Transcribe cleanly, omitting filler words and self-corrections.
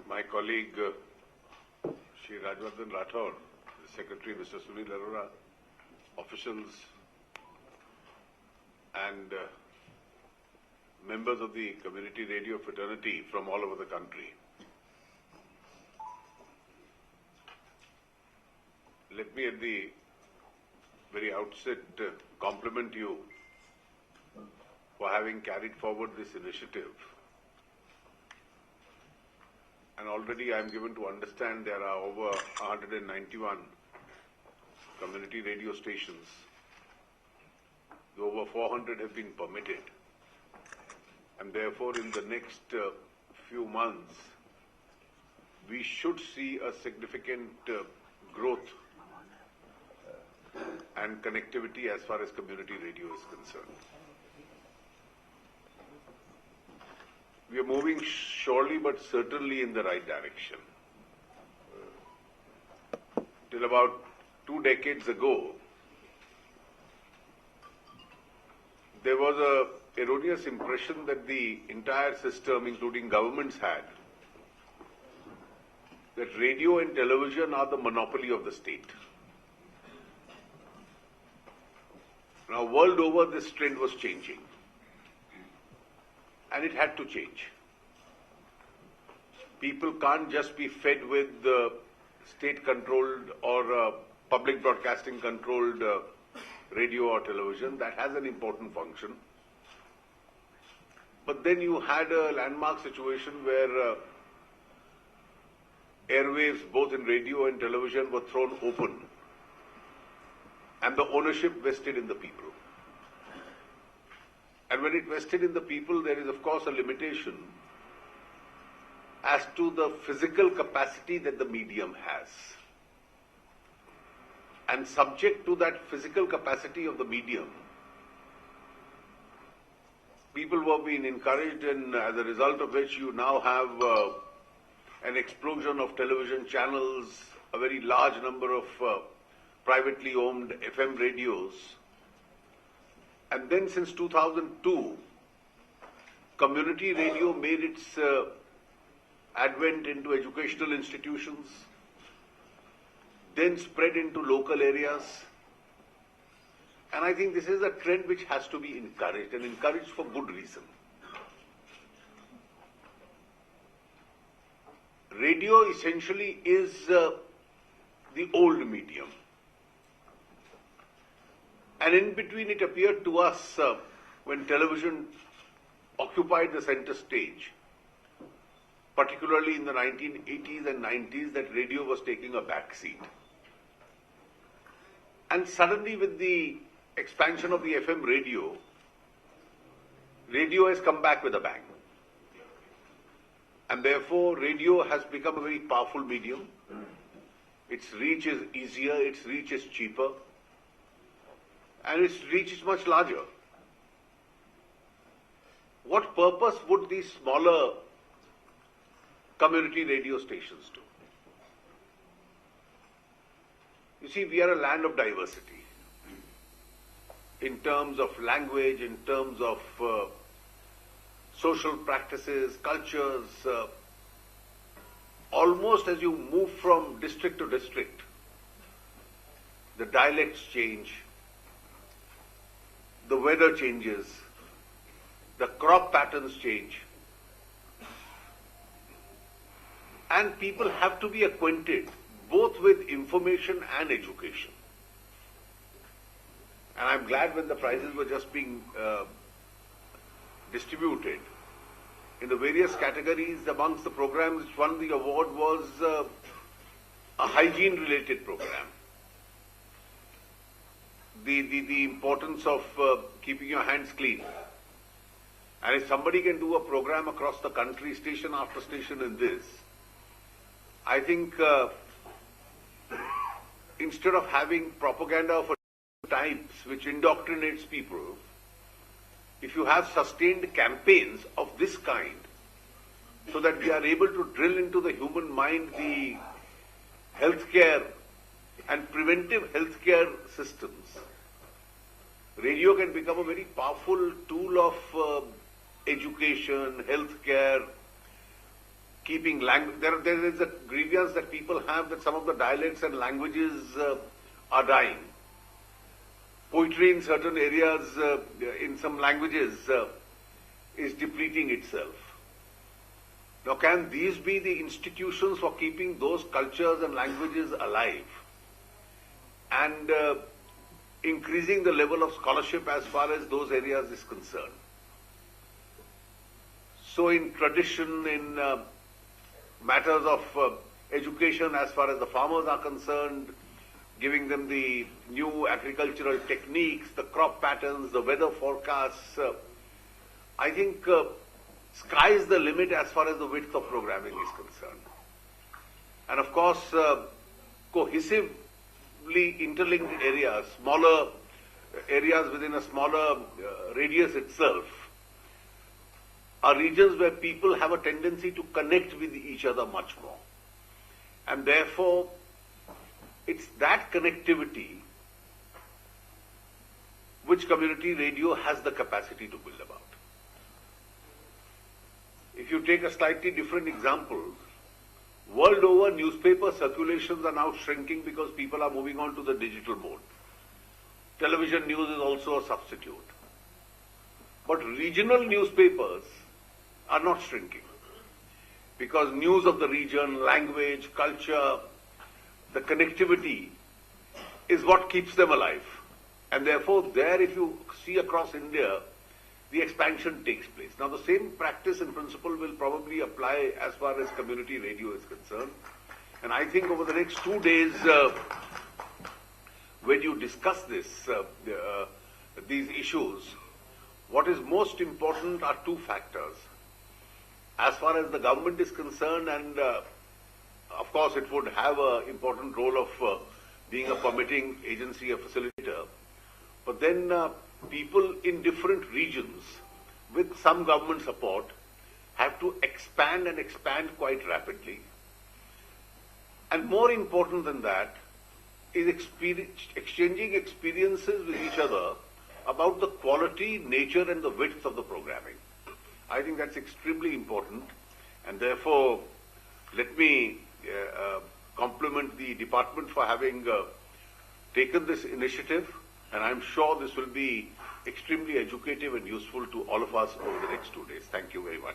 my colleague Shri Arun Jaitley, the Secretary Mr. Sunil Arora, officials and members of the community radio fraternity from all over the country. Let me at the very outset compliment you for having carried forward this initiative. And already I am given to understand there are over 191 community radio stations. Over 400 have been permitted. And therefore in the next few months, we should see a significant growth and connectivity as far as community radio is concerned. We are moving surely but certainly in the right direction. Till about 2 decades ago, there was an erroneous impression that the entire system, including governments, had that radio and television are the monopoly of the state. Now, world over, this trend was changing. And it had to change. People can't just be fed with state-controlled or public broadcasting-controlled radio or television. That has an important function. But then you had a landmark situation where airwaves, both in radio and television, were thrown open. And the ownership vested in the people. And when it vested in the people, there is of course a limitation as to the physical capacity that the medium has. And subject to that physical capacity of the medium, people were being encouraged, and as a result of which you now have an explosion of television channels, a very large number of privately owned FM radios. And then since 2002, community radio made its advent into educational institutions, then spread into local areas. And I think this is a trend which has to be encouraged, and encouraged for good reason. Radio essentially is the old medium. And in between, it appeared to us when television occupied the center stage, particularly in the 1980s and 90s, that radio was taking a back seat. And suddenly, with the expansion of the FM radio, radio has come back with a bang. And therefore, radio has become a very powerful medium. Its reach is easier, its reach is cheaper, and its reach is much larger. What purpose would these smaller community radio stations do? You see, we are a land of diversity in terms of language, in terms of social practices, cultures. Almost as you move from district to district, the dialects change, the weather changes, the crop patterns change, and people have to be acquainted both with information and education. And I'm glad when the prizes were just being distributed, in the various categories amongst the programs which won the award was a hygiene-related program. The importance of keeping your hands clean. And if somebody can do a program across the country, station after station in this, I think instead of having propaganda of types which indoctrinates people, if you have sustained campaigns of this kind, so that we are able to drill into the human mind the healthcare and preventive healthcare systems, radio can become a very powerful tool of education, healthcare, keeping language. There is a grievance that people have that some of the dialects and languages are dying. Poetry in certain areas, in some languages, is depleting itself. Now, can these be the institutions for keeping those cultures and languages alive and increasing the level of scholarship as far as those areas is concerned? So in tradition, in matters of education as far as the farmers are concerned, giving them the new agricultural techniques, the crop patterns, the weather forecasts, I think sky is the limit as far as the width of programming is concerned. And of course, cohesively interlinked areas, smaller areas within a smaller radius itself, are regions where people have a tendency to connect with each other much more. And therefore, it's that connectivity which community radio has the capacity to build about. If you take a slightly different example, world over newspaper circulations are now shrinking because people are moving on to the digital mode. Television news is also a substitute. But regional newspapers are not shrinking because news of the region, language, culture, the connectivity is what keeps them alive. And therefore, there, if you see across India, the expansion takes place. Now, the same practice and principle will probably apply as far as community radio is concerned. And I think over the next 2 days, when you discuss these issues, what is most important are two factors. As far as the government is concerned, and of course it would have an important role of being a permitting agency, a facilitator, but then people in different regions with some government support have to expand and expand quite rapidly. And more important than that is exchanging experiences with each other about the quality, nature and the width of the programming. I think that's extremely important, and therefore let me compliment the department for having taken this initiative, and I'm sure this will be extremely educative and useful to all of us over the next 2 days. Thank you very much.